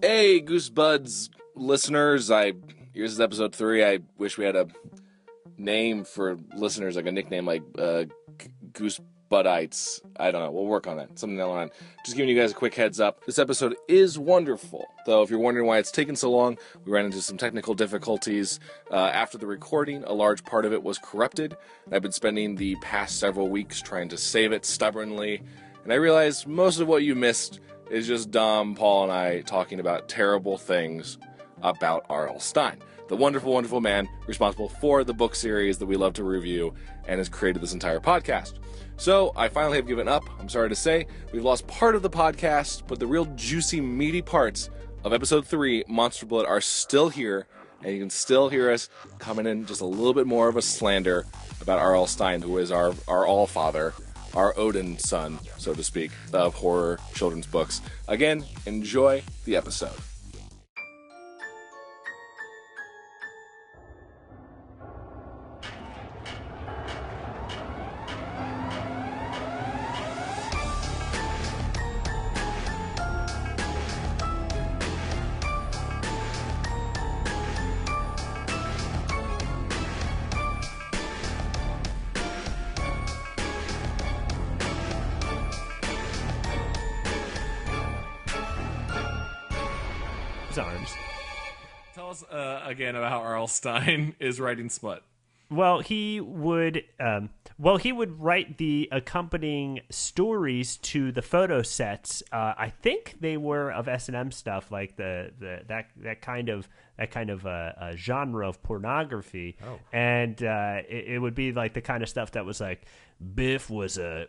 Hey, Goosebuds listeners. Here's episode 3. I wish we had a name for listeners, like a nickname like Goosebuddites. I don't know. We'll work on that. Something down the line. Just giving you guys a quick heads up. This episode is wonderful. Though, if you're wondering why it's taken so long, we ran into some technical difficulties. After the recording, a large part of it was corrupted. I've been spending the past several weeks trying to save it stubbornly. And I realized most of what you missed is just Dom, Paul, and I talking about terrible things about R.L. Stine, the wonderful, wonderful man responsible for the book series that we love to review and has created this entire podcast. So I finally have given up. I'm sorry to say we've lost part of the podcast, but the real juicy, meaty parts of episode 3, Monster Blood, are still here, and you can still hear us coming in just a little bit more of a slander about R.L. Stine, who is our all-father, our Odin son, so to speak, of horror children's books. Again, enjoy the episode. Arms. Tell us again about how R.L. Stine is writing Smut. Well, he would write the accompanying stories to the photo sets. I think they were of S&M stuff, like that kind of genre of pornography. Oh. And it would be like the kind of stuff that was like, Biff was a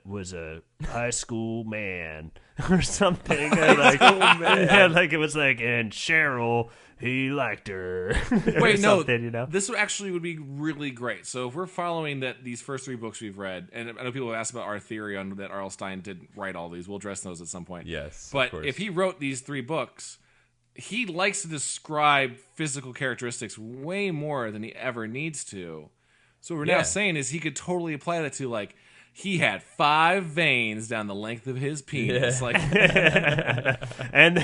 high school man or something. And like, yeah, like it was like, and Cheryl, he liked her. Wait, no, you know? this actually would be really great. So if we're following that, these first 3 books we've read, and I know people have asked about our theory on that R.L. Stine didn't write all these. We'll address those at some point. Yes, but if he wrote these 3 books, he likes to describe physical characteristics way more than he ever needs to. So what we're now saying is he could totally apply that to, like, he had 5 veins down the length of his penis. Yeah. Like, and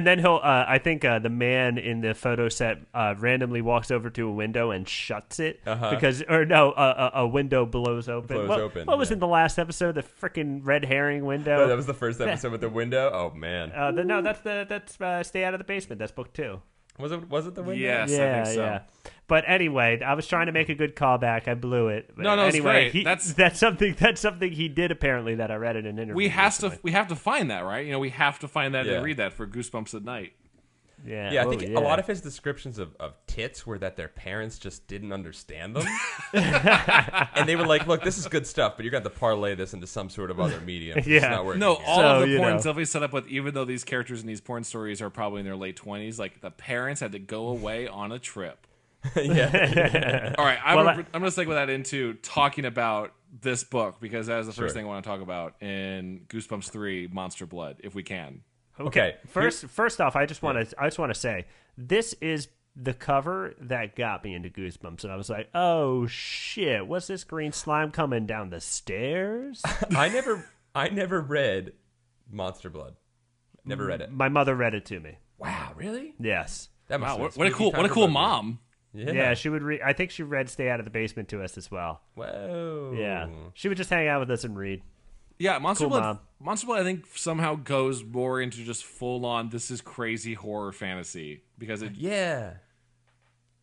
then he'll. I think the man in the photo set randomly walks over to a window and shuts it a window blows open. What was in the last episode? The freaking red herring window. Oh, that was the first episode with the window. Oh man. No, that's Stay Out of the Basement. That's book 2. Was it the window? yes, Yeah, I think so. yeah. But anyway, I was trying to make a good callback. I blew it. No, it's anyway, great. That's something he did apparently that I read in an interview. We have to find that, right? You know, we have to find that Yeah. and read that for Goosebumps at night. Yeah, I think a lot of his descriptions of tits were that their parents just didn't understand them. And they were like, look, this is good stuff, but you're going to have to parlay this into some sort of other medium. It's Yeah. not working No, here. all So, of the you porn know. stuff we set up with, even though these characters in these porn stories are probably in their late 20s, like the parents had to go away on a trip. Yeah. All right, Well, I'm going to segue that into talking about this book because that is the first Sure. thing I want to talk about in Goosebumps 3, Monster Blood, if we can. Okay. First off, I just want to say this is the cover that got me into Goosebumps, and I was like, oh shit, what's this green slime coming down the stairs? I never read Monster Blood. Never read it. My mother read it to me. Wow, really? Yes. That must Wow, have been what a spooky cool time for both of you. mom. Yeah, she would read. I think she read Stay Out of the Basement to us as well. Whoa. Yeah, she would just hang out with us and read. Yeah, Monster Cool Blood. mom. Monster Blood, I think, somehow goes more into just full on. This is crazy horror fantasy because it Yeah.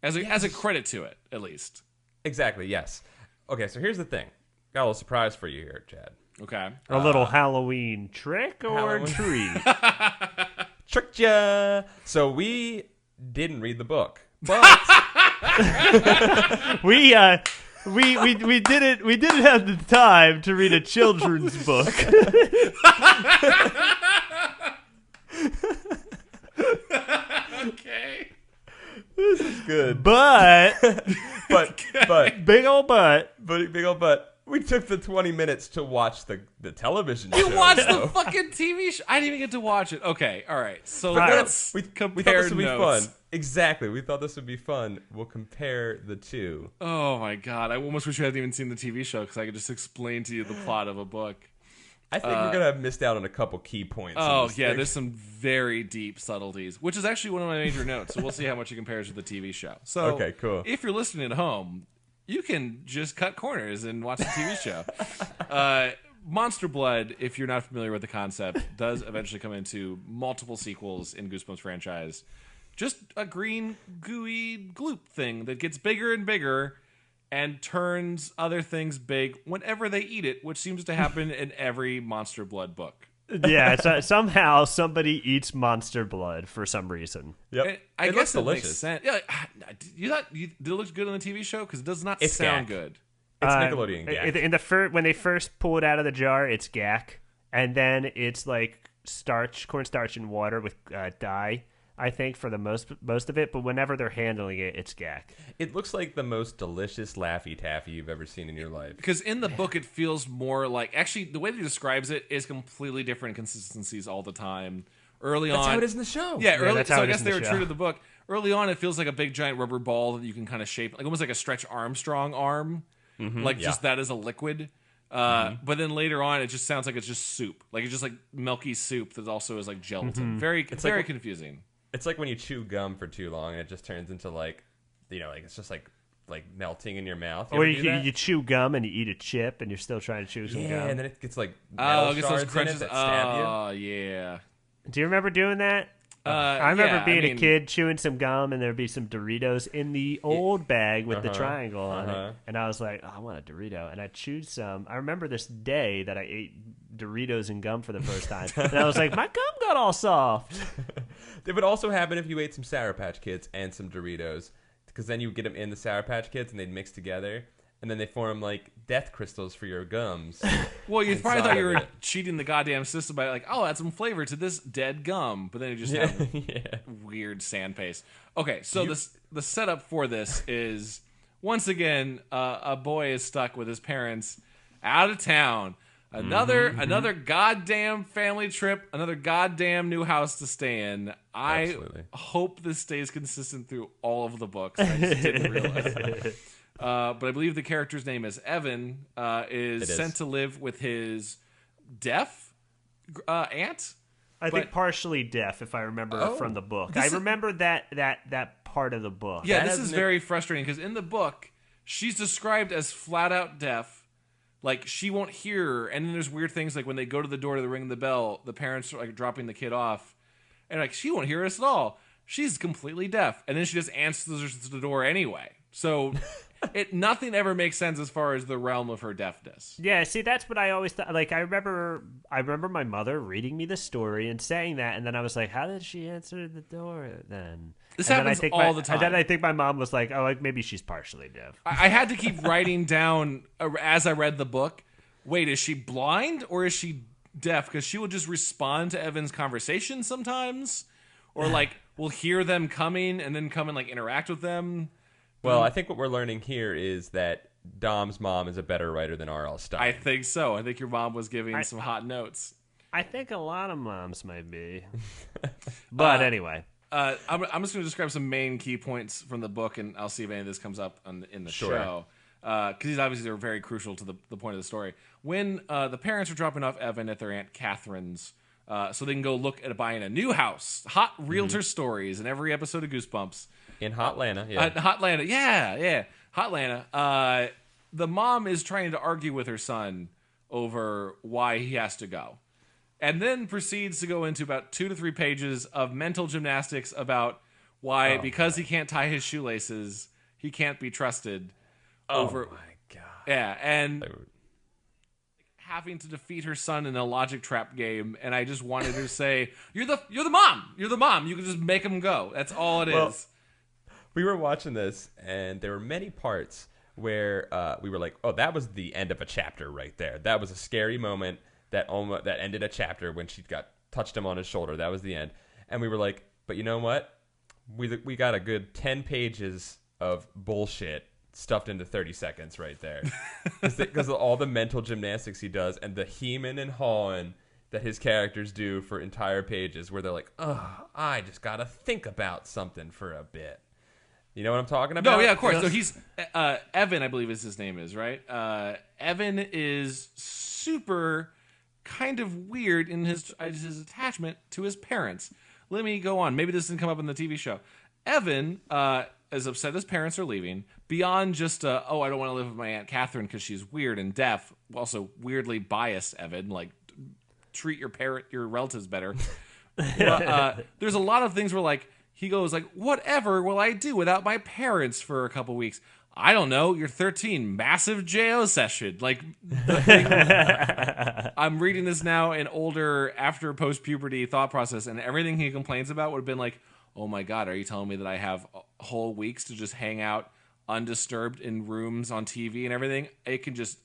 as a credit to it, at least. Exactly, yes. Okay, so here's the thing. Got a little surprise for you here, Chad. Okay. A little Halloween trick or Halloween. treat? Tricked ya! So we didn't read the book. But we didn't have the time to read a children's book. Okay. this is good. But But big old butt. big old but we took the 20 minutes to watch the television You show. watched though. the fucking TV show. I didn't even get to watch it. Okay, all right. So Right. let's we thought compare this would be notes. fun. Exactly. We thought this would be fun. We'll compare the two. Oh my god! I almost wish you hadn't even seen the TV show because I could just explain to you the plot of a book. I think we're gonna have missed out on a couple key points. Oh yeah, there's some very deep subtleties, which is actually one of my major notes. So we'll see how much it compares with the TV show. So okay, cool. If you're listening at home, you can just cut corners and watch the TV show. Monster Blood, if you're not familiar with the concept, does eventually come into multiple sequels in Goosebumps franchise. Just a green, gooey gloop thing that gets bigger and bigger and turns other things big whenever they eat it, which seems to happen in every Monster Blood book. Yeah, so somehow somebody eats monster blood for some reason. Yep. I It guess looks it delicious. makes sense. Yeah, did it look good on the TV show? Because it does not sound gack. good. It's Nickelodeon gack. In the when they first pull it out of the jar, it's gack, and then it's like cornstarch and water with dye. I think for the most of it, but whenever they're handling it, it's gack. It looks like the most delicious Laffy Taffy you've ever seen in your life. Because in the book, it feels more like... Actually, the way that he describes it is completely different consistencies all the time. Early That's on... how it is in the show. Yeah, early, that's so how I it is guess in they the were show. true to the book. Early on, it feels like a big giant rubber ball that you can kind of shape, like almost like a Stretch Armstrong arm. Just that as a liquid. But then later on, it just sounds like it's just soup. Like it's just like milky soup that also is like gelatin. Very confusing. It's like when you chew gum for too long and it just turns into like it's just like melting in your mouth. Or ever do that? you chew gum and you eat a chip and you're still trying to chew some gum. and then it gets like Oh, metal I guess those shards in it crunches. that stab you. Oh, yeah. Do you remember doing that? I remember yeah, being I mean- a kid chewing some gum and there'd be some Doritos in the old bag with the triangle on it. And I was like, oh, I want a Dorito. And I chewed some. I remember this day that I ate Doritos and gum for the first time. And I was like, my gum got all soft. It would also happen if you ate some Sour Patch Kids and some Doritos, because then you get them in the Sour Patch Kids and they'd mix together, and then they form like death crystals for your gums. Well, you probably thought you were Inside of it. cheating the goddamn system by like, oh, add some flavor to this dead gum, but then you just have weird sand paste. Okay, so the setup for this is once again a boy is stuck with his parents out of town. Another goddamn family trip, another goddamn new house to stay in. I Absolutely. hope this stays consistent through all of the books. I just didn't realize that. But I believe the character's name is Evan. Is sent to live with his deaf aunt. I think partially deaf, if I remember from the book. I remember that part of the book. Yeah, this is very frustrating because in the book, she's described as flat out deaf. Like, she won't hear her. And then there's weird things like when they go to the door to ring the bell, the parents are like dropping the kid off. And like, she won't hear us at all. She's completely deaf. And then she just answers the door anyway. So nothing ever makes sense as far as the realm of her deafness. Yeah, see, that's what I always thought. Like, I remember my mother reading me the story and saying that, and then I was like, how did she answer the door then? This and happens then all the time. And then I think my mom was like, oh, like, maybe she's partially deaf. I had to keep writing down as I read the book, wait, is she blind or is she deaf? Because she will just respond to Evan's conversation sometimes. Or like, we'll hear them coming and then come and like interact with them. Well, I think what we're learning here is that Dom's mom is a better writer than R.L. Stine. I think so. I think your mom was giving some hot notes. I think a lot of moms might be. But anyway. I'm just going to describe some main key points from the book, and I'll see if any of this comes up in the show. Because these obviously are very crucial to the point of the story. When the parents are dropping off Evan at their Aunt Catherine's, so they can go look at buying a new house. Hot realtor stories in every episode of Goosebumps. In Hotlanta, yeah. Hotlanta, yeah. Hotlanta. The mom is trying to argue with her son over why he has to go. And then proceeds to go into about 2 to 3 pages of mental gymnastics about why, because he can't tie his shoelaces, he can't be trusted. Oh my god. Yeah, and having to defeat her son in a logic trap game, and I just wanted her to say, "You're the mom. You're the mom. You can just make him go. That's all it is." We were watching this, and there were many parts where we were like, "Oh, that was the end of a chapter right there. That was a scary moment that ended a chapter when she touched him on his shoulder. That was the end." And we were like, "But you know what? We got a good 10 pages of bullshit stuffed into 30 seconds right there, because of all the mental gymnastics he does and the heming and hawing that his characters do for entire pages, where they're like, "Oh, I just gotta think about something for a bit." You know what I'm talking about? No, yeah, of course. So he's Evan, I believe his name is, right? Evan is super kind of weird in his attachment to his parents. Let me go on. Maybe this didn't come up in the TV show. Evan is upset his parents are leaving. Beyond just, I don't want to live with my Aunt Catherine because she's weird and deaf. Also, weirdly biased, Evan. Like, treat your relatives better. There's a lot of things where, like, he goes, like, whatever will I do without my parents for a couple weeks? I don't know. You're 13. Massive JO session. Like, the thing, I'm reading this now in older, after post-puberty thought process, and everything he complains about would have been like, oh my God, are you telling me that I have whole weeks to just hang out undisturbed in rooms on TV and everything? It can just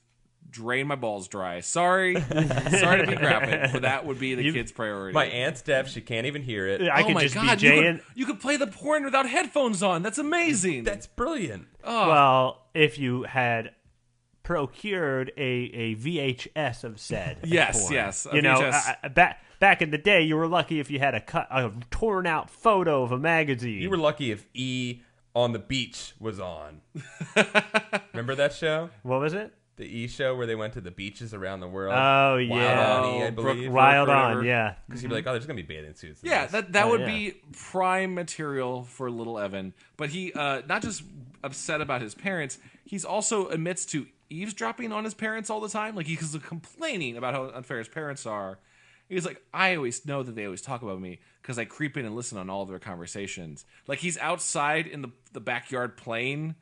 drain my balls dry. Sorry to be graphic, but that would be the kid's priority. My aunt's deaf; she can't even hear it. I could just be Jay. You could play the porn without headphones on. That's amazing. That's brilliant. Oh. Well, if you had procured a VHS of said yes, porn. VHS. Back in the day, you were lucky if you had a torn out photo of a magazine. You were lucky if E on the Beach was on. Remember that show? What was it? The E show where they went to the beaches around the world. Oh, yeah. Wild On E, I believe. Wild On, yeah. Because you'd be like, oh, there's going to be bathing suits. Yeah, that would be prime material for little Evan. But he, not just upset about his parents, he's also admits to eavesdropping on his parents all the time. Like, he's complaining about how unfair his parents are. He's like, I always know that they always talk about me because I creep in and listen on all of their conversations. Like, he's outside in the backyard playing,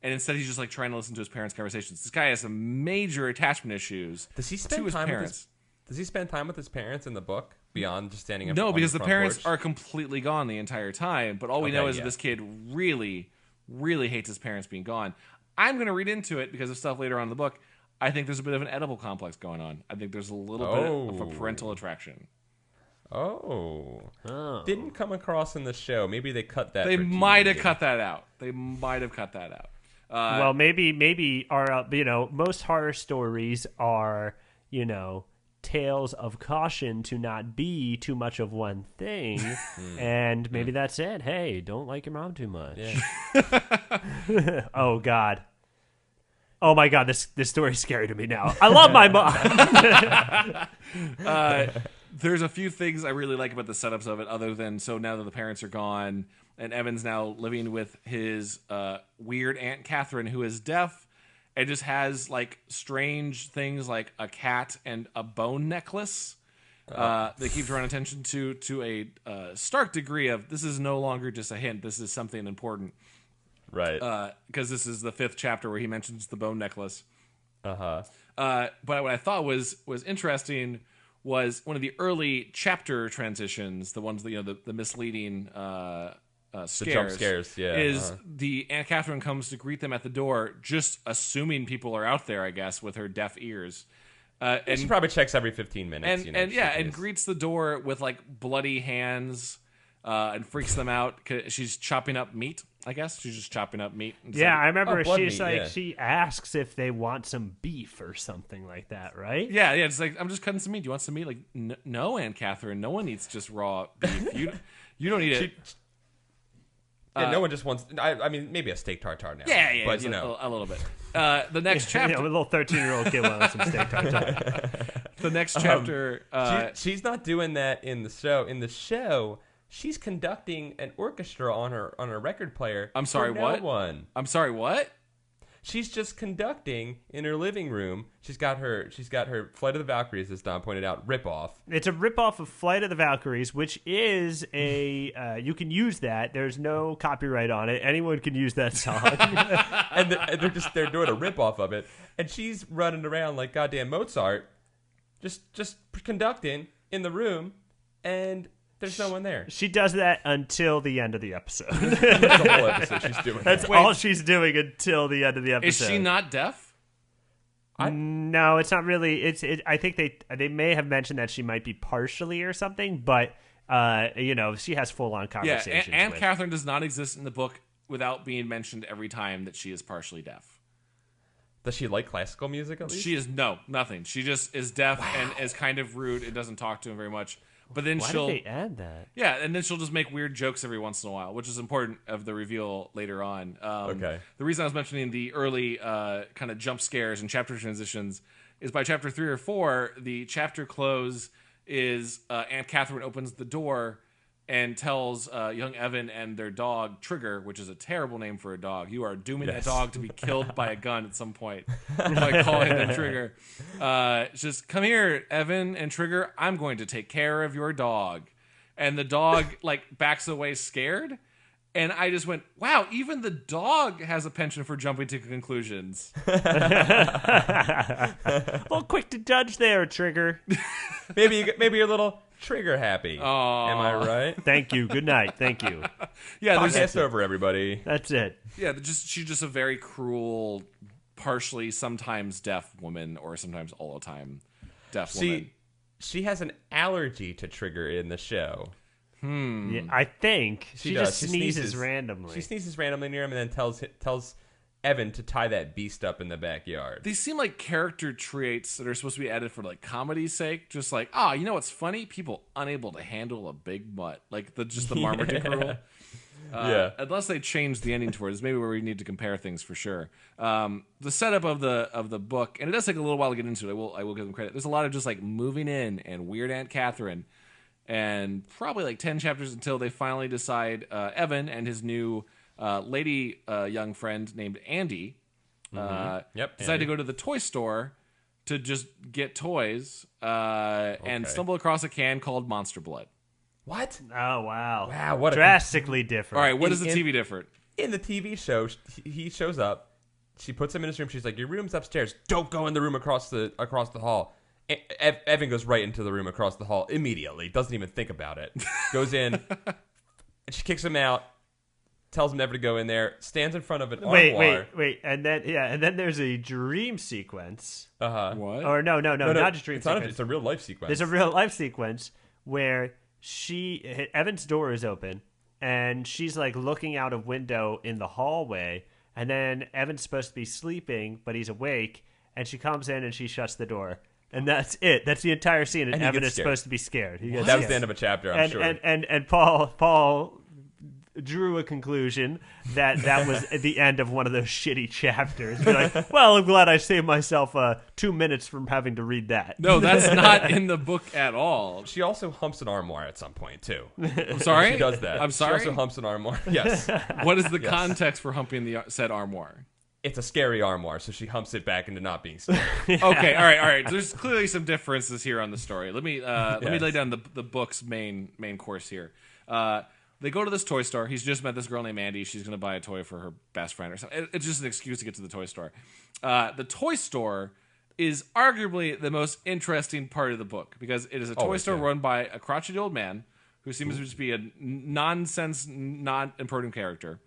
and instead he's just like trying to listen to his parents' conversations. This guy has some major attachment issues to his parents. Does he spend time with his parents in the book beyond just standing up? No, because the parents porch? are completely gone the entire time. But all we know is that this kid really, really hates his parents being gone. I'm going to read into it because of stuff later on in the book. I think there's a bit of an Oedipal complex going on. I think there's a little bit of a parental attraction. Oh. Didn't come across in the show. Maybe they cut that. They might have cut that out. Well, maybe our most horror stories are tales of caution to not be too much of one thing, and maybe that's it. Hey, don't like your mom too much. Yeah. Oh God. Oh my God, this story's scary to me now. I love my mom. There's a few things I really like about the setups of it, other than so now that the parents are gone, and Evan's now living with his weird Aunt Catherine, who is deaf and just has like strange things like a cat and a bone necklace. They keep drawing attention to a stark degree of this is no longer just a hint. This is something important. Right. Because this is the 5th chapter where he mentions the bone necklace. Uh-huh. But what I thought was interesting was one of the early chapter transitions, the ones that, the misleading scares. The jump scares, yeah. Is the Aunt Catherine comes to greet them at the door, just assuming people are out there, I guess, with her deaf ears. And she probably checks every 15 minutes. And greets the door with like bloody hands and freaks them out. 'Cause she's chopping up meat, I guess. She's just chopping up meat. Yeah, I remember she asks if they want some beef or something like that, right? Yeah, it's like, I'm just cutting some meat. Do you want some meat? Like, no, Aunt Catherine, no one eats just raw beef. You don't eat it. Yeah, no one just wants. I mean, maybe a steak tartare now. Yeah, but a little bit. The next chapter, a little 13-year-old kid wants some steak tartare. The next chapter, she's not doing that in the show. In the show, she's conducting an orchestra on her record player. I'm sorry, what? I'm sorry, what? She's just conducting in her living room. She's got her Flight of the Valkyries, as Don pointed out, ripoff. It's a ripoff of Flight of the Valkyries, which is you can use that. There's no copyright on it. Anyone can use that song. and they're doing a ripoff of it, and she's running around like goddamn Mozart, just conducting in the room, and there's no one there. She does that until the end of the episode. That's the whole episode she's doing. That's all she's doing until the end of the episode. Is she not deaf? No, it's not really. I think they may have mentioned that she might be partially or something, but she has full-on conversations. Yeah, Aunt Catherine does not exist in the book without being mentioned every time that she is partially deaf. Does she like classical music at least? She is nothing. She just is deaf and is kind of rude and doesn't talk to him very much. But then Why did they add that? Yeah, and then she'll just make weird jokes every once in a while, which is important of the reveal later on. Okay. The reason I was mentioning the early kind of jump scares and chapter transitions is by chapter 3 or 4, the chapter close is Aunt Catherine opens the door and tells young Evan and their dog, Trigger, which is a terrible name for a dog. You are dooming that dog to be killed by a gun at some point by calling them Trigger. Just, come here, Evan and Trigger. I'm going to take care of your dog. And the dog, like, backs away scared. And I just went, wow, even the dog has a penchant for jumping to conclusions. A little quick to judge there, Trigger. Maybe you're a little trigger happy. Aww. Am I right? Thank you. Good night. Thank you. Yeah, Podcast over, everybody. That's it. Yeah, she's just a very cruel, partially sometimes deaf woman, or sometimes all the time deaf woman. She has an allergy to Trigger in the show. Yeah, I think she does. just sneezes randomly. She sneezes randomly near him and then tells Evan to tie that beast up in the backyard. These seem like character traits that are supposed to be added for like comedy's sake. Just like, you know what's funny? People unable to handle a big mutt, like the Marmaduke rule. Unless they change the ending towards maybe where we need to compare things for sure. The setup of the book, and it does take a little while to get into it. I will give them credit. There's a lot of just like moving in and weird Aunt Catherine, and probably like 10 chapters until they finally decide Evan and his new young friend named Andy decide to go to the toy store to just get toys and stumble across a can called Monster Blood. What? Oh, wow. Wow, what drastically different. All right, what is the TV different? In the TV show, he shows up. She puts him in his room. She's like, your room's upstairs. Don't go in the room across the hall. Evan goes right into the room across the hall immediately. Doesn't even think about it. Goes in. And she kicks him out. Tells him never to go in there. Stands in front of an armoire. Wait. And then there's a dream sequence. What? Or no, not just dream sequence. It's a real life sequence. There's a real life sequence where Evan's door is open, and she's like looking out a window in the hallway, and then Evan's supposed to be sleeping, but he's awake, and she comes in and she shuts the door. And that's it. That's the entire scene. And Evan is supposed to be scared. That was the end of a chapter, I'm sure. And Paul drew a conclusion that was the end of one of those shitty chapters. Be like, well, I'm glad I saved myself 2 minutes from having to read that. No, that's not in the book at all. She also humps an armoire at some point, too. I'm sorry? She does that. I'm sorry? She also humps an armoire. Yes. What is the context for humping the said armoire? It's a scary armoire, so she humps it back into not being scary. Okay, all right. There's clearly some differences here on the story. Let me lay down the book's main course here. They go to this toy store. He's just met this girl named Andy. She's going to buy a toy for her best friend or something. It's just an excuse to get to the toy store. The toy store is arguably the most interesting part of the book because it is a toy store run by a crotchety old man who seems to just be a nonsense, not important character.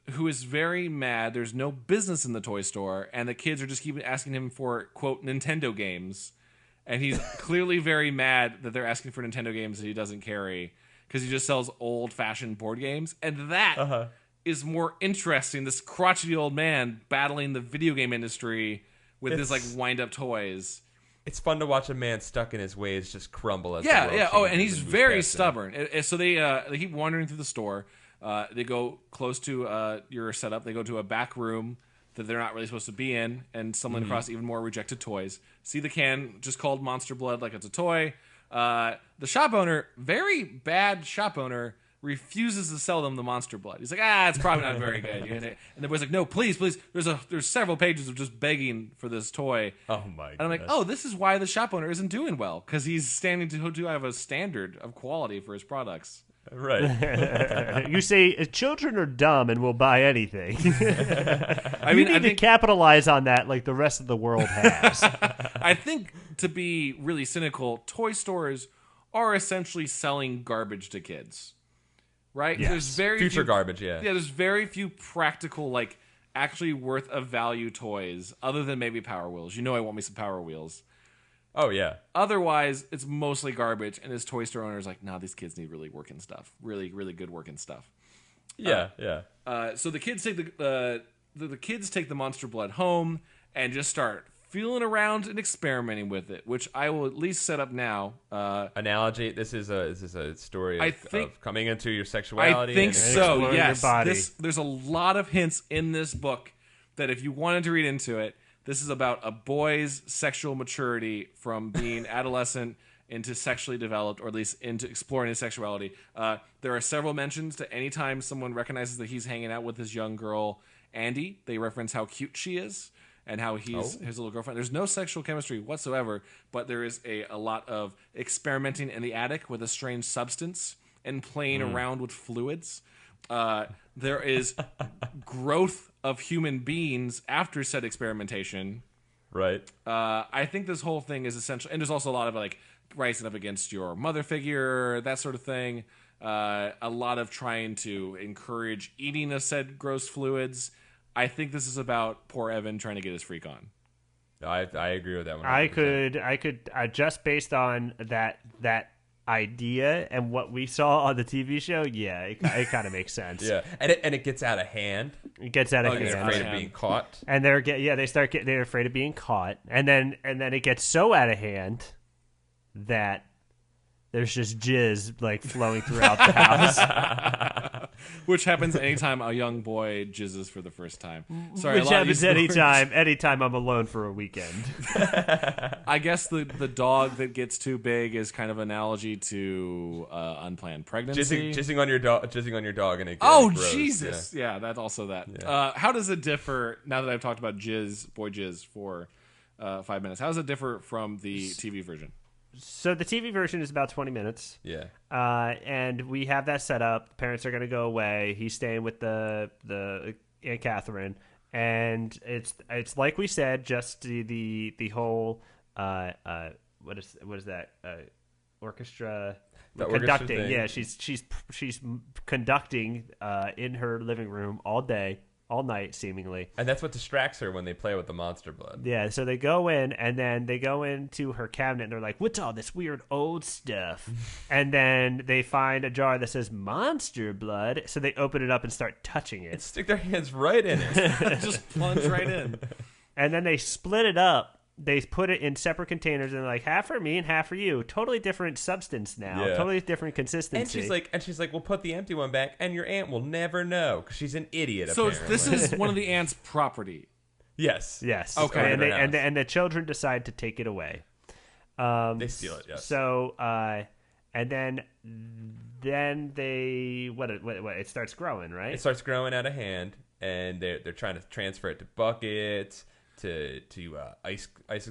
Who is very mad. There's no business in the toy store, and the kids are just keep asking him for, quote, Nintendo games. And he's clearly very mad that they're asking for Nintendo games that he doesn't carry because he just sells old-fashioned board games. And that is more interesting, this crotchety old man battling the video game industry with his, like, wind-up toys. It's fun to watch a man stuck in his ways just crumble as Oh, and he's very stubborn. So they keep wandering through the store. They go close to your setup. They go to a back room that they're not really supposed to be in and stumbling across even more rejected toys. See the can just called Monster Blood like it's a toy. The shop owner, very bad shop owner, refuses to sell them the Monster Blood. He's like, it's probably not very good. And the boy's like, no, please. There's several pages of just begging for this toy. Oh my god. And I'm like, this is why the shop owner isn't doing well because he's standing to have a standard of quality for his products. Right. You say children are dumb and will buy anything. I think to capitalize on that like the rest of the world has. I think to be really cynical, toy stores are essentially selling garbage to kids. Right? Yes. There's very future few, garbage, yeah. Yeah, there's very few practical, like actually worth of value toys other than maybe Power Wheels. You know I want me some Power Wheels. Oh, yeah. Otherwise, it's mostly garbage, and his toy store owner is like, these kids need really working stuff. Really, really good working stuff. Yeah. So the kids take the kids take the Monster Blood home and just start feeling around and experimenting with it, which I will at least set up now. Analogy, this is a story of coming into your sexuality. I think so, yes. Your body. There's a lot of hints in this book that if you wanted to read into it, This is about a boy's sexual maturity from being adolescent into sexually developed, or at least into exploring his sexuality. There are several mentions to any time someone recognizes that he's hanging out with his young girl, Andy. They reference how cute she is and how he's his little girlfriend. There's no sexual chemistry whatsoever, but there is a lot of experimenting in the attic with a strange substance and playing around with fluids. There is growth of human beings after said experimentation. Right. I think this whole thing is essential, and there's also a lot of like rising up against your mother figure, that sort of thing. A lot of trying to encourage eating of said gross fluids. I think this is about poor Evan trying to get his freak on. I agree with that one. I could just based on that idea and what we saw on the TV show, yeah, it kind of makes sense. Yeah, and it gets out of hand. It gets out of They're hand. afraid of being caught. And they're afraid of being caught, and then it gets so out of hand that there's just jizz like flowing throughout the house. Which happens anytime a young boy jizzes for the first time. Sorry, Which happens anytime I'm alone for a weekend. I guess the dog that gets too big is kind of an analogy to unplanned pregnancy. Jizzing on your dog, and it gets gross. Jesus! Yeah, that's also that. Yeah. How does it differ? Now that I've talked about boy jizz for 5 minutes, how does it differ from the TV version? So the TV version is about 20 minutes. Yeah. And we have that set up. The parents are going to go away. He's staying with the Aunt Catherine, and it's like we said, just the whole what is that orchestra conducting? Thing. Yeah, she's conducting in her living room all day. All night, seemingly. And that's what distracts her when they play with the monster blood. Yeah, so they go in, and then they go into her cabinet, and they're like, what's all this weird old stuff? And then they find a jar that says monster blood, so they open it up and start touching it. And stick their hands right in it. Just plunge right in. And then they split it up. They put it in separate containers, and they're like, half for me and half for you. Totally different substance now. Yeah. Totally different consistency. And she's like, we'll put the empty one back, and your aunt will never know, because she's an idiot, so apparently. This is one of the aunt's property. Yes. Okay. And the children decide to take it away. They steal it, yes. So, and then they, what it starts growing, right? It starts growing out of hand, and they're trying to transfer it to buckets, to ice.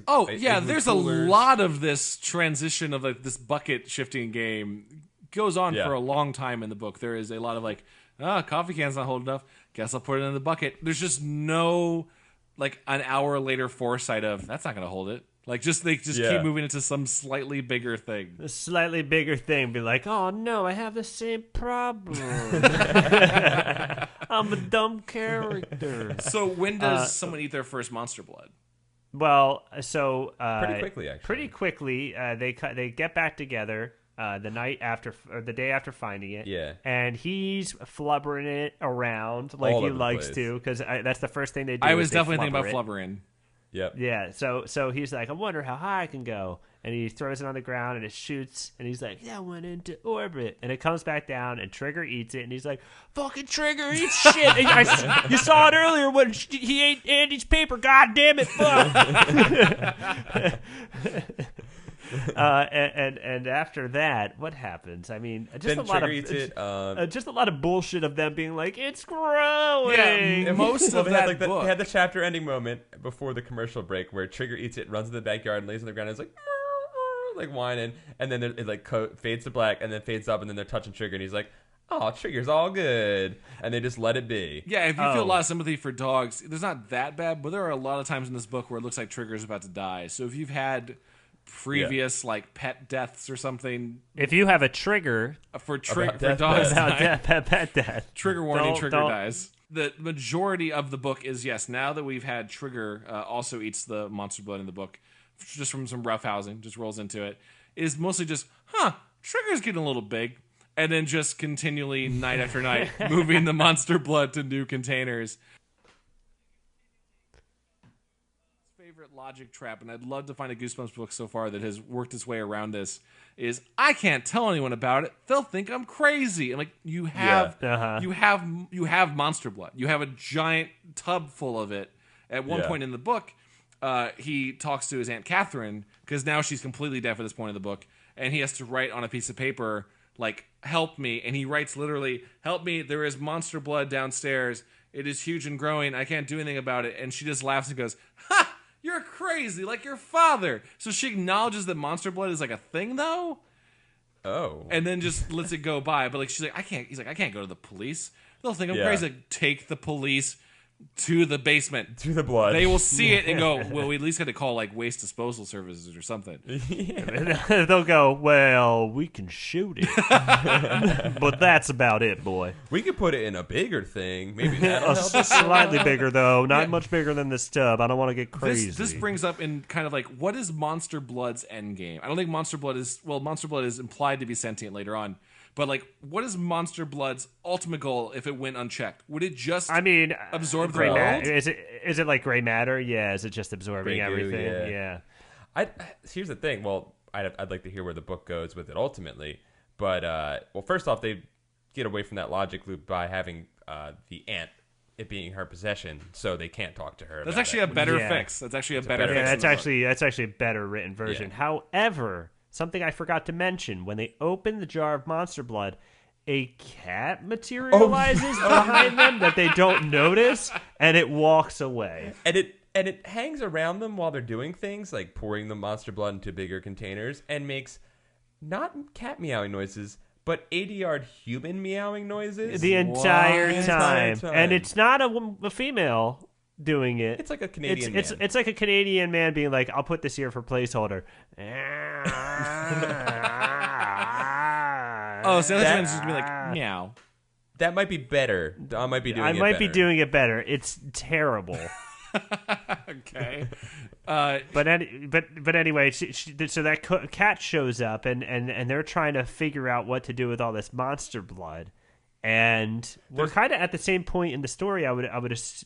Oh ice yeah, igloo there's coolers. a lot of this transition of like this bucket shifting game goes on for a long time in the book. There is a lot of like, coffee can's not holding enough. Guess I'll put it in the bucket. There's just no like an hour later foresight of that's not going to hold it. Like they keep moving into some slightly bigger thing. A slightly bigger thing. Be like, oh no, I have the same problem. I'm a dumb character. So when does someone eat their first monster blood? Well, so pretty quickly, actually. Pretty quickly, they get back together the night after or the day after finding it. Yeah. And he's flubbering it around like All he over the likes place. to, because that's the first thing they do. I was is they definitely thinking about flubber it. flubbering. Yep. Yeah, so he's like, I wonder how high I can go. And he throws it on the ground, and it shoots, and he's like, that went into orbit. And it comes back down, and Trigger eats it, and he's like, fucking Trigger eats shit. And you saw it earlier when he ate Andy's paper. God damn it, fuck. And after that, what happens? I mean, just a lot of just a lot of bullshit of them being like, it's growing. Yeah, most of that book. They had the chapter ending moment before the commercial break where Trigger eats it, runs in the backyard, and lays on the ground, and is like whining, and then it like fades to black, and then fades up, and then they're touching Trigger, and he's like, oh, Trigger's all good, and they just let it be. Yeah, if you feel a lot of sympathy for dogs, there's not that bad, but there are a lot of times in this book where it looks like Trigger's about to die. So if you've had previous like pet deaths or something, if you have a trigger for dogs pet death, trigger warning, Trigger dies. The majority of the book is yes. Now that we've had Trigger also eats the monster blood in the book, just from some roughhousing, just rolls into it. Is mostly just Trigger's getting a little big, and then just continually night after night moving the monster blood to new containers. Favorite logic trap, and I'd love to find a Goosebumps book so far that has worked its way around this, is I can't tell anyone about it. They'll think I'm crazy. And like you have monster blood. You have a giant tub full of it at one point in the book, he talks to his Aunt Catherine, because now she's completely deaf at this point in the book, and he has to write on a piece of paper, like, help me. And he writes literally, help me, there is monster blood downstairs. It is huge and growing. I can't do anything about it. And she just laughs and goes, ha! You're crazy, like your father. So she acknowledges that monster blood is like a thing, though. Oh. And then just lets it go by. But like she's like, I can't. He's like, I can't go to the police. They'll think I'm crazy. Like, take the police to the basement. To the blood. They will see it and go, well, we at least got to call like waste disposal services or something. They'll go, well, we can shoot it. But that's about it, boy. We could put it in a bigger thing. Maybe that'll help us. Slightly bigger, though. Not much bigger than this tub. I don't want to get crazy. This brings up in kind of like, what is Monster Blood's end game? I don't think Monster Blood is implied to be sentient later on. But, like, what is Monster Blood's ultimate goal if it went unchecked? Would it just absorb the gray world? Is it like gray matter? Yeah. Is it just absorbing Gray goo, everything? Yeah. Here's the thing. Well, I'd like to hear where the book goes with it ultimately. But, well, first off, they get away from that logic loop by having the aunt, it being her possession, so they can't talk to her. That's actually a better fix. That's actually a better fix. Yeah, that's actually a better written version. Yeah. However, something I forgot to mention, when they open the jar of monster blood, a cat materializes behind them that they don't notice, and it walks away. And it hangs around them while they're doing things, like pouring the monster blood into bigger containers, and makes not cat meowing noises, but ADR human meowing noises. The entire time. And it's not a female doing it. It's like a Canadian man. It's like a Canadian man being like, I'll put this here for placeholder. Oh, so that's just gonna be like, meow. That might be better. I might be doing it better. It's terrible. Okay. But anyway, so that cat shows up, and they're trying to figure out what to do with all this monster blood. And we're kind of at the same point in the story. I would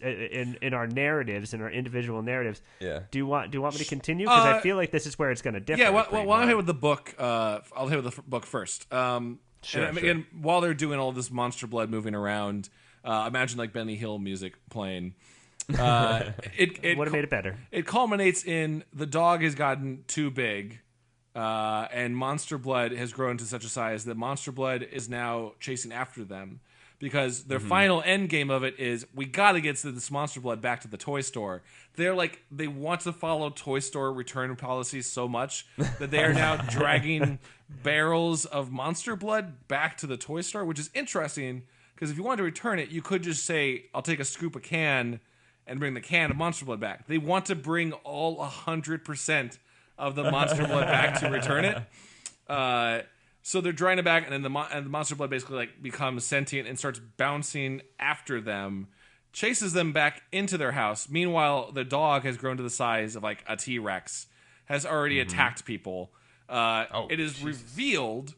in our narratives, in our individual narratives. Yeah. Do you want me to continue? Because I feel like this is where it's going to differ. Yeah. Well, I'll hit with the book. I'll hit with the book first. Sure. And while they're doing all this monster blood moving around, imagine like Benny Hill music playing. It would have made it better. It culminates in the dog has gotten too big. And Monster Blood has grown to such a size that Monster Blood is now chasing after them, because their final end game of it is, we got to get this Monster Blood back to the toy store. They're like, they want to follow toy store return policies so much that they are now dragging barrels of Monster Blood back to the toy store, which is interesting, because if you wanted to return it, you could just say, I'll take a scoop of can and bring the can of Monster Blood back. They want to bring all 100% of the monster blood back to return it. So they're drawing it back, and then the monster blood basically like becomes sentient and starts bouncing after them, chases them back into their house. Meanwhile, the dog has grown to the size of like a T-Rex, has already attacked people. It is revealed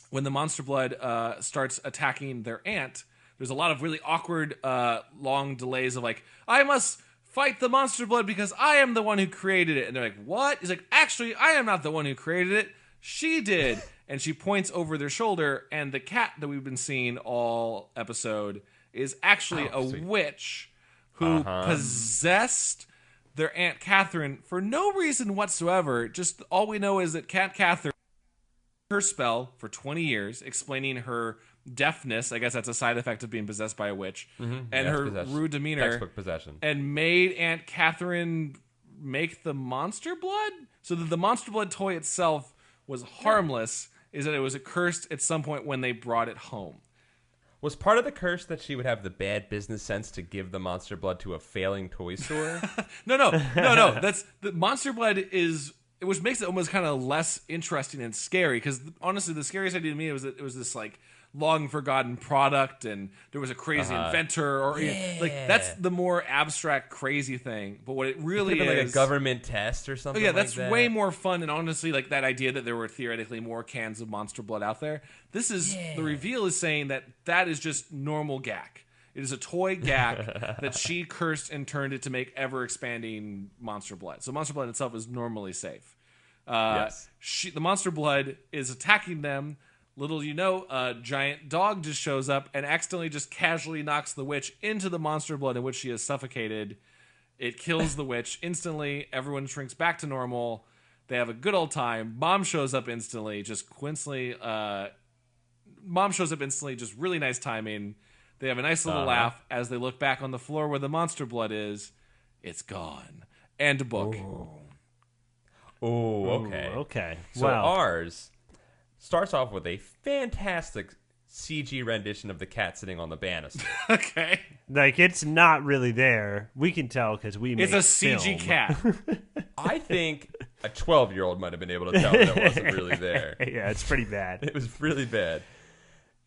when the monster blood starts attacking their aunt. There's a lot of really awkward, long delays of like, I must fight the monster blood because I am the one who created it. And they're like, what? He's like, actually, I am not the one who created it. She did. And she points over their shoulder, and the cat that we've been seeing all episode is actually a witch who possessed their Aunt Catherine for no reason whatsoever. Just all we know is that Catherine her spell for 20 years, explaining her deafness. I guess that's a side effect of being possessed by a witch, and her rude demeanor, textbook possession, and made Aunt Catherine make the monster blood, so that the monster blood toy itself was harmless. Is that it was cursed at some point when they brought it home. Was part of the curse that she would have the bad business sense to give the monster blood to a failing toy store? No. That's the monster blood is. Which makes it almost kind of less interesting and scary, because honestly, the scariest idea to me was that it was this like long forgotten product, and there was a crazy inventor, or like that's the more abstract, crazy thing. But what it really is, like a government test or something. Yeah, that's way more fun. And honestly, like that idea that there were theoretically more cans of monster blood out there. This is the reveal is saying that is just normal gack. It is a toy gack that she cursed and turned it to make ever-expanding monster blood. So monster blood itself is normally safe. Yes. The monster blood is attacking them. Little you know, a giant dog just shows up and accidentally just casually knocks the witch into the monster blood, in which she is suffocated. It kills the witch instantly. Everyone shrinks back to normal. They have a good old time. Mom shows up instantly, just coincidentally. Mom shows up instantly, just really nice timing. They have a nice little laugh as they look back on the floor where the monster blood is. It's gone. End book. Oh, okay. Okay. So ours starts off with a fantastic CG rendition of the cat sitting on the banister. Okay. Like, it's not really there. We can tell because we make It's a CG film. cat. I think a 12-year-old might have been able to tell that it wasn't really there. Yeah, it's pretty bad. It was really bad.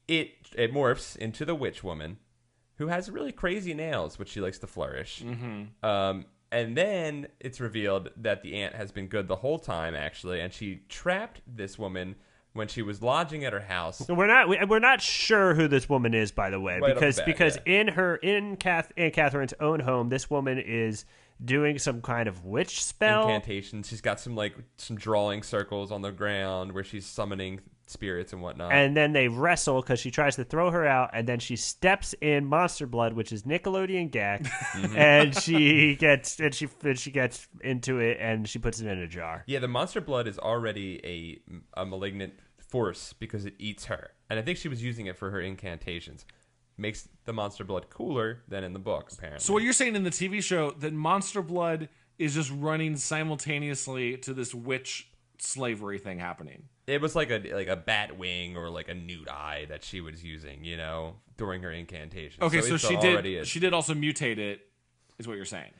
It morphs into the witch woman, who has really crazy nails, which she likes to flourish. Mm-hmm. And then it's revealed that the aunt has been good the whole time, actually, and she trapped this woman when she was lodging at her house. We're not sure who this woman is, by the way, Right because in Catherine's own home, this woman is doing some kind of witch spell. Incantation. She's got some drawing circles on the ground where she's summoning spirits and whatnot. And then they wrestle because she tries to throw her out, and then she steps in Monster Blood, which is Nickelodeon gag, and she gets into it, and she puts it in a jar. Yeah, the monster blood is already a malignant force because it eats her, and I think she was using it for her incantations. Makes the monster blood cooler than in the book, apparently. So what you're saying in the TV show that monster blood is just running simultaneously to this witch slavery thing happening? It was like a bat wing or like a newt eye that she was using, during her incantation. Okay, so she she did also mutate it, is what you're saying.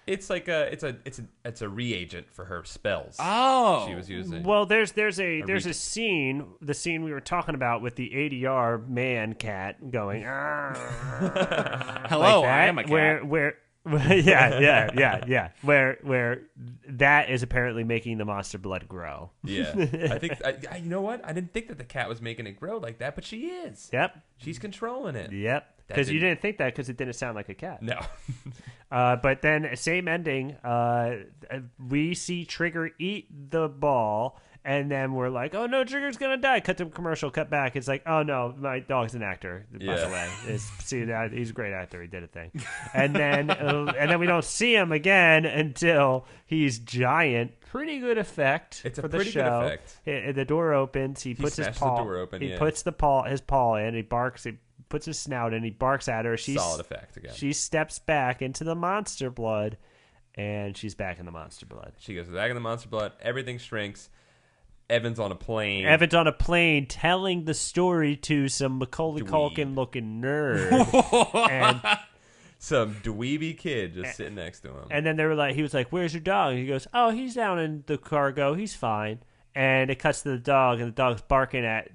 It's like it's a reagent for her spells. Oh, she was using. Well, there's a scene, the scene we were talking about with the ADR man cat going. Hello, like that, I am a cat. Where yeah. Where that is apparently making the monster blood grow. Yeah, I think. You know what? I didn't think that the cat was making it grow like that, but she is. Yep. She's controlling it. Yep. Because you didn't think that because it didn't sound like a cat. No. But then same ending. We see Trigger eat the ball, and then we're like, "Oh no, Trigger's gonna die." Cut to commercial. Cut back. It's like, "Oh no, my dog's an actor." By the way, he's a great actor. He did a thing, and then we don't see him again until he's giant. Pretty good effect. It's a for the pretty show. good effect. The door opens. He puts his paw. The door open, he puts his paw in. He barks. He puts his snout in. He barks at her. Solid effect again. She steps back into the monster blood, and she's back in the monster blood. She goes back in the monster blood. Everything shrinks. Evan's on a plane. Telling the story to some Macaulay Culkin looking nerd. And some dweeby kid just sitting next to him. And then he was like, "Where's your dog?" And he goes, "Oh, he's down in the cargo. He's fine." And it cuts to the dog, and the dog's barking at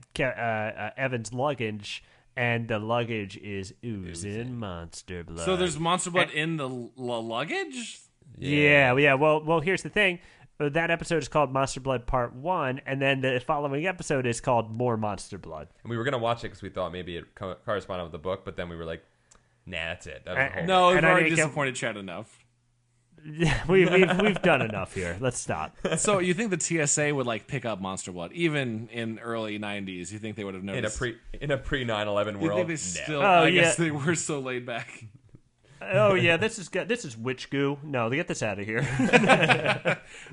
Evan's luggage. And the luggage is oozing monster blood. So there's monster blood in the luggage? Yeah. Well, here's the thing. That episode is called Monster Blood Part 1, and then the following episode is called More Monster Blood. And we were going to watch it because we thought maybe it corresponded with the book, but then we were like, nah, that's it. That was the whole No, book. we've already disappointed Chad enough. We've done enough here. Let's stop. So you think the TSA would pick up Monster Blood even in early '90s? You think they would have noticed in a pre 9/11 world? You think they still? Oh, I guess they were so laid back. Oh yeah, this is witch goo. No, get this out of here.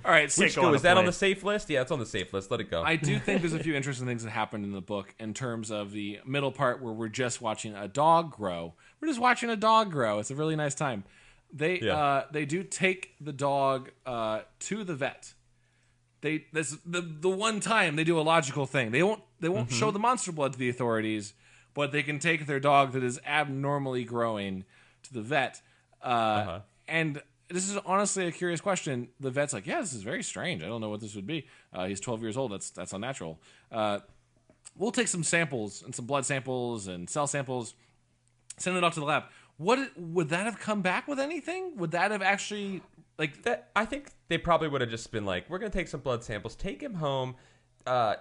All right, witch goo, is that on the safe list? Yeah, it's on the safe list. Let it go. I do think there's a few interesting things that happened in the book in terms of the middle part where we're just watching a dog grow. We're just watching a dog grow. It's a really nice time. They do take the dog to the vet. This the one time they do a logical thing. They won't show the monster blood to the authorities, but they can take their dog that is abnormally growing to the vet. And this is honestly a curious question. The vet's like, "Yeah, this is very strange. I don't know what this would be. He's 12 years old. That's unnatural. We'll take some samples and some blood samples and cell samples, send it off to the lab." Would that have come back with anything? Would that have actually that? I think they probably would have just been like, "We're going to take some blood samples, take him home.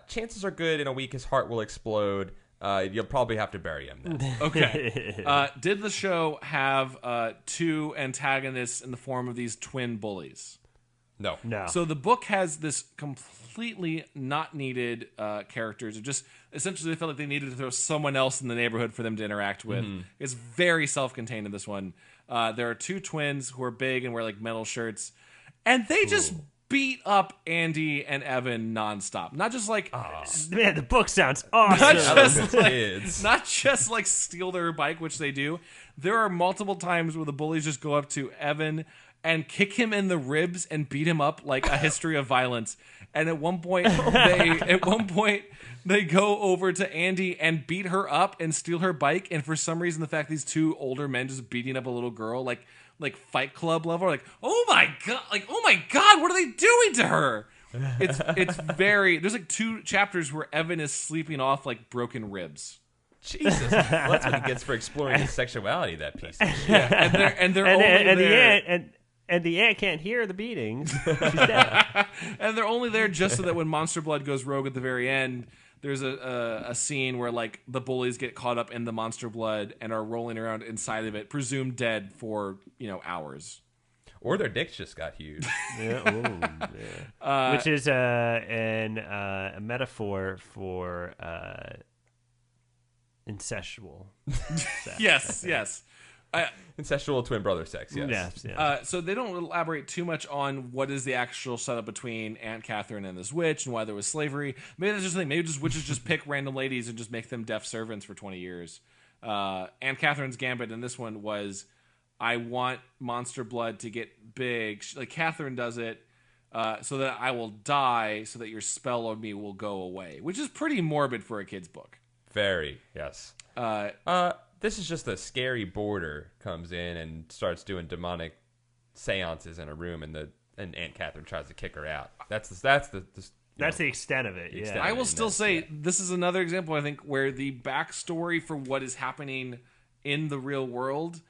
Chances are good in a week his heart will explode. You'll probably have to bury him then." Okay. Did the show have two antagonists in the form of these twin bullies? No. So the book has this completely not needed characters of just essentially they felt like they needed to throw someone else in the neighborhood for them to interact with. It's very self-contained in this one. There are two twins who are big and wear like metal shirts, and they just beat up Andy and Evan nonstop. Not just like Man, the book sounds awesome. not just like steal their bike, which they do. There are multiple times where the bullies just go up to Evan and kick him in the ribs and beat him up like a history of violence. And at one point they go over to Andy and beat her up and steal her bike. And for some reason, the fact these two older men just beating up a little girl, like Fight Club level, like, oh my god, what are they doing to her? It's very. There's like 2 chapters where Evan is sleeping off like broken ribs. Jesus, well, that's what he gets for exploring his sexuality. That piece of shit. Yeah, and they're only there. And the aunt can't hear the beatings. She's dead. And they're only there just so that when Monster Blood goes rogue at the very end, there's a scene where like the bullies get caught up in the Monster Blood and are rolling around inside of it, presumed dead for hours. Or their dicks just got huge. Which is a metaphor for incestual sex. Yes. Incestual twin brother sex, yes. So they don't elaborate too much on what is the actual setup between Aunt Catherine and this witch and why there was slavery. Maybe that's just the thing. Maybe just witches just pick random ladies and just make them deaf servants for 20 years. Aunt Catherine's gambit in this one was, I want Monster Blood to get big. Like Catherine does it so that I will die so that your spell on me will go away, which is pretty morbid for a kid's book. Very, yes. This is just a scary boarder comes in and starts doing demonic seances in a room, and Aunt Catherine tries to kick her out. That's the extent of it. Yeah, I will still say this is another example, I think, where the backstory for what is happening in the real world,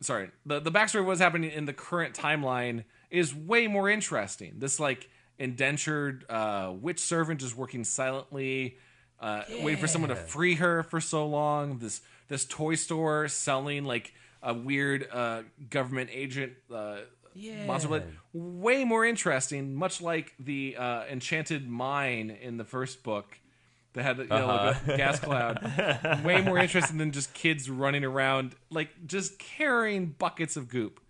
the backstory of what's happening in the current timeline is way more interesting. This like indentured witch servant just working silently, waiting for someone to free her for so long. This toy store selling like a weird government agent Monster Blood. Way more interesting, much like the enchanted mine in the first book that had like a gas cloud. Way more interesting than just kids running around like just carrying buckets of goop.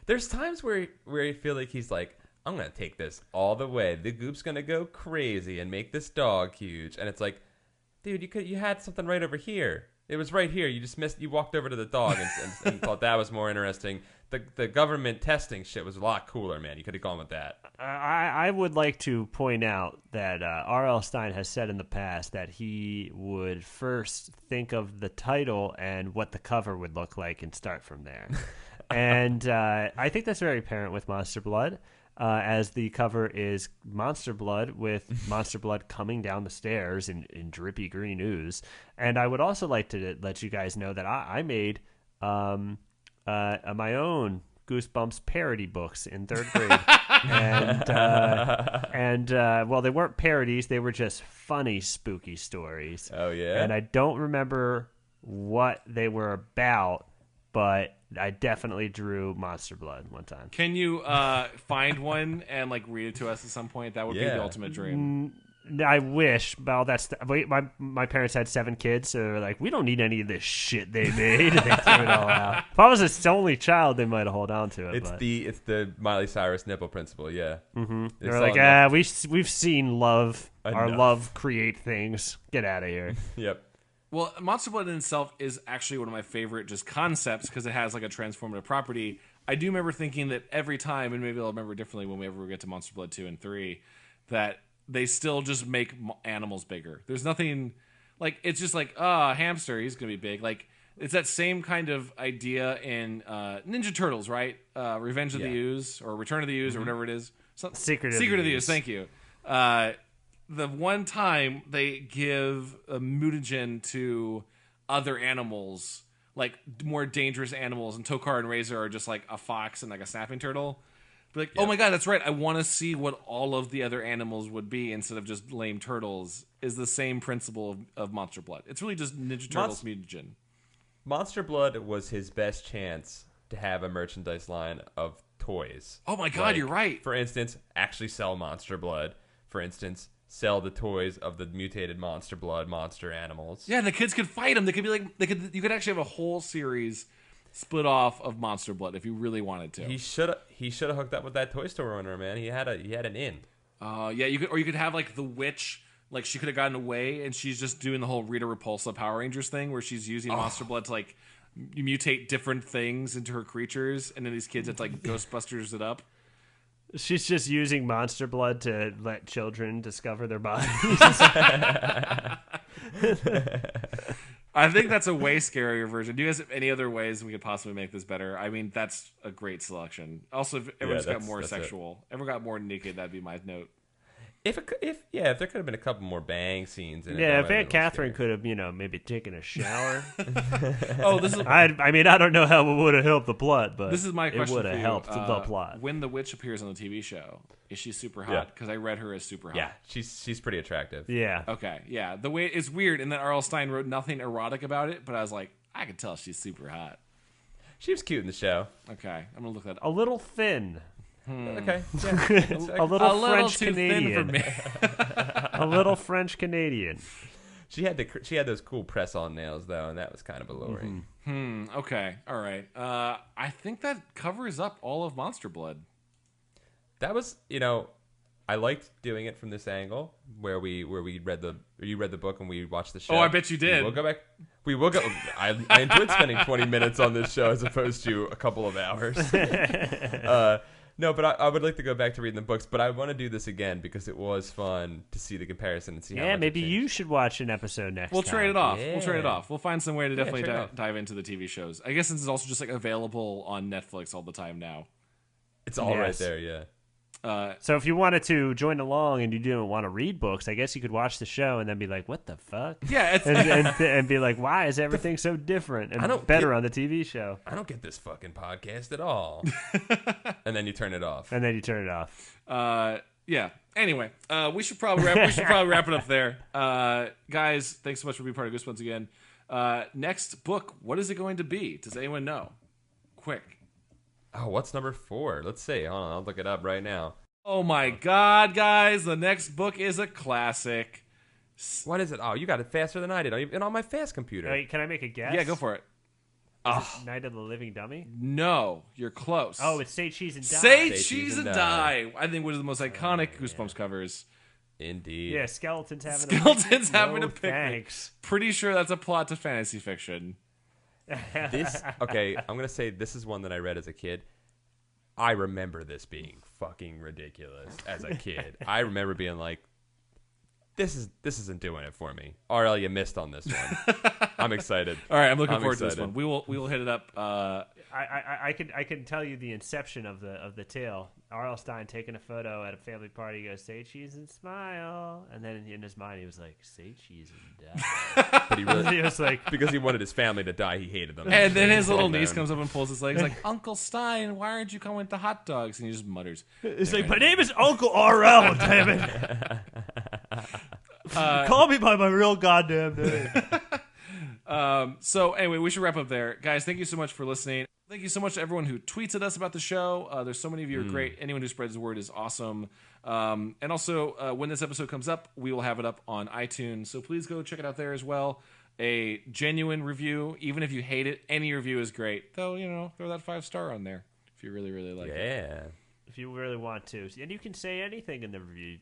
There's times where I feel like he's like, I'm gonna take this all the way. The goop's gonna go crazy and make this dog huge. And it's like, dude, you had something right over here. It was right here. You just missed. You walked over to the dog and thought that was more interesting. The government testing shit was a lot cooler, man. You could have gone with that. I would like to point out that R.L. Stine has said in the past that he would first think of the title and what the cover would look like and start from there. And I think that's very apparent with Monster Blood. As the cover is Monster Blood with Monster Blood coming down the stairs in drippy green ooze. And I would also like to let you guys know that I made my own Goosebumps parody books in 3rd grade. and well, they weren't parodies. They were just funny, spooky stories. Oh, yeah? And I don't remember what they were about, but I definitely drew Monster Blood one time. Can you find one and like read it to us at some point? That would be the ultimate dream. I wish. Well, my parents had 7 kids, so they're like, we don't need any of this shit they made. They threw it all out. If I was its only child, they might have held on to it. It's the Miley Cyrus nipple principle, yeah. Mm-hmm. They're like, we've seen love, our love create things. Get out of here. Yep. Well, Monster Blood in itself is actually one of my favorite just concepts because it has like a transformative property. I do remember thinking that every time, and maybe I'll remember differently when we ever get to Monster Blood 2 and 3, that they still just make animals bigger. There's nothing like, it's just like, hamster, he's going to be big. Like, it's that same kind of idea in Ninja Turtles, right? Revenge of the Ooze or Return of the Ooze or whatever it is. Secret of the Ooze. Thank you. The one time they give a mutagen to other animals, like more dangerous animals, and Tokar and Razor are just like a fox and like a snapping turtle. But like, oh my god, that's right. I want to see what all of the other animals would be instead of just lame turtles. Is the same principle of Monster Blood. It's really just Ninja Turtles mutagen. Monster Blood was his best chance to have a merchandise line of toys. Oh my god, you're right. For instance, actually sell Monster Blood. For instance, sell the toys of the mutated monster blood monster animals. Yeah, and the kids could fight them. They could be like, you could actually have a whole series split off of Monster Blood if you really wanted to. He should have hooked up with that toy store owner, man. He had an in. Yeah, you could have like the witch, like she could have gotten away and she's just doing the whole Rita Repulsa Power Rangers thing where she's using Monster Blood to like mutate different things into her creatures, and then these kids have to like Ghostbusters it up. She's just using monster blood to let children discover their bodies. I think that's a way scarier version. Do you guys have any other ways we could possibly make this better? I mean, that's a great selection. Also, if everyone's got more sexual, everyone got more naked, that'd be my note. If there could have been a couple more bang scenes in it. Yeah, if Aunt Catherine could have, maybe taken a shower. This is. I mean, I don't know how it would have helped the plot, but this is my question. It would have for you. helped the plot. When the witch appears on the TV show, is she super hot? Because I read her as super hot. Yeah, she's pretty attractive. Yeah. Okay. Yeah. The way it's weird, and then R.L. Stine wrote nothing erotic about it, but I was like, I could tell she's super hot. She was cute in the show. Okay, I'm gonna look that up. A little thin. Okay. Yeah. A little French too Canadian. thin for me. A little French Canadian. She had those cool press-on nails though, and that was kind of alluring. Okay. All right. I think that covers up all of Monster Blood. That was, I liked doing it from this angle where you read the book and we watched the show. Oh, I bet you did. We'll go back. We will go. I enjoyed spending 20 minutes on this show as opposed to a couple of hours. No, but I would like to go back to reading the books, but I want to do this again because it was fun to see the comparison and see how much maybe you should watch an episode next We'll time. trade it off. Yeah. We'll trade it off. We'll find some way to definitely trade it off. dive into the TV shows. I guess since it's also just like available on Netflix all the time now. It's all right Yes. there, yeah. So if you wanted to join along and you didn't want to read books, I guess you could watch the show and then be like, "What the fuck?" Yeah, it's and be like, "Why is everything so different and better on the TV show?" I don't get this fucking podcast at all. And then you turn it off. And then you turn it off. Yeah. Anyway, we should probably wrap it up there. Guys, thanks so much for being part of Goosebumps again. Next book, what is it going to be? Does anyone know? Quick. Oh, what's number 4? Let's see. Hold on, I'll look it up right now. Oh my God, guys! The next book is a classic. What is it? Oh, you got it faster than I did. And on my fast computer. Wait, can I make a guess? Yeah, go for it. Night of the Living Dummy? No, you're close. Oh, it's Say Cheese and Die. Say Cheese and Die. I think one of the most iconic Goosebumps covers. Indeed. Yeah, skeletons having Having No, a picnic. thanks. Pretty sure that's a plot to fantasy fiction. Okay, I'm going to say this is one that I read as a kid. I remember this being fucking ridiculous as a kid. I remember being like, this isn't doing it for me. RL, you missed on this one. I'm excited. All right, I'm looking I'm forward to this excited. one. We will hit it up. I can tell you the inception of the tale. R.L. Stine taking a photo at a family party. He goes, "Say cheese and smile," and then in his mind he was like, "Say cheese and die." But he really, He was like, because he wanted his family to die, he hated them. And then his little Well niece known. comes up and pulls his leg. He's like, "Uncle Stein, why aren't you coming with the hot dogs?" And he just mutters. "It's like my name is Uncle R.L. Damn it! Call me by my real goddamn name." So anyway, we should wrap up there. Guys, thank you so much for listening. Thank you so much to everyone who tweets at us about the show. There's so many of you who are great. Anyone who spreads the word is awesome. And also, when this episode comes up, we will have it up on iTunes. So please go check it out there as well. A genuine review, even if you hate it, any review is great. Though, throw that 5-star on there if you really, really like it. Yeah. If you really want to, and you can say anything in the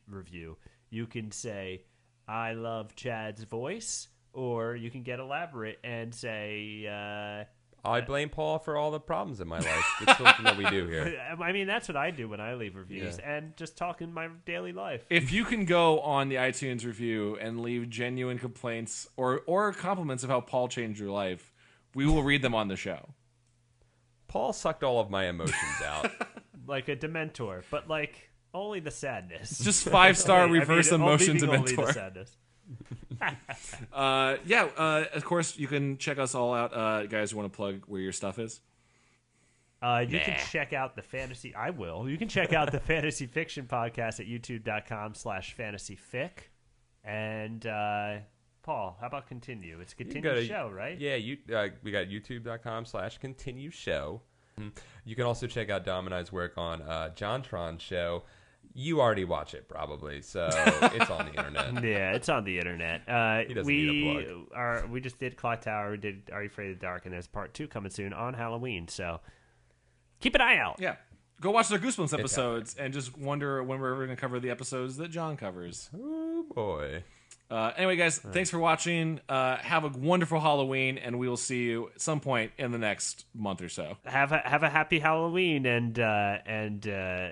review. You can say, "I love Chad's voice," or you can get elaborate and say, I blame Paul for all the problems in my life. It's something that we do here. I mean, that's what I do when I leave reviews and just talk in my daily life. If you can go on the iTunes review and leave genuine complaints or compliments of how Paul changed your life, we will read them on the show. Paul sucked all of my emotions out. Like a Dementor, but like only the sadness. Just 5-star reverse emotion leaving only the Dementor. sadness. Of course, you can check us all out. Guys, you want to plug where your stuff is? You can check out the fantasy. I will. You can check out the fantasy fiction podcast at youtube.com/fantasyfic. And Paul, how about continue? It's a continue show, right? Yeah, we got youtube.com/continue show. You can also check out Dom and I's work on JonTron's show. You already watch it probably, so it's on the internet. Yeah, it's on the internet. He doesn't need a plug. We just did Clock Tower. We did Are You Afraid of the Dark, and there's part 2 coming soon on Halloween. So keep an eye out. Yeah. Go watch their Goosebumps episodes and just wonder when we're going to cover the episodes that John covers. Oh, boy. Anyway, guys, thanks for watching. Have a wonderful Halloween, and we will see you at some point in the next month or so. Have a happy Halloween, and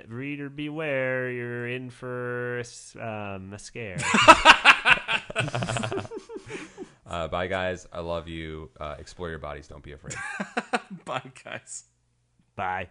reader beware, you're in for a scare. Bye, guys. I love you. Explore your bodies. Don't be afraid. Bye, guys. Bye.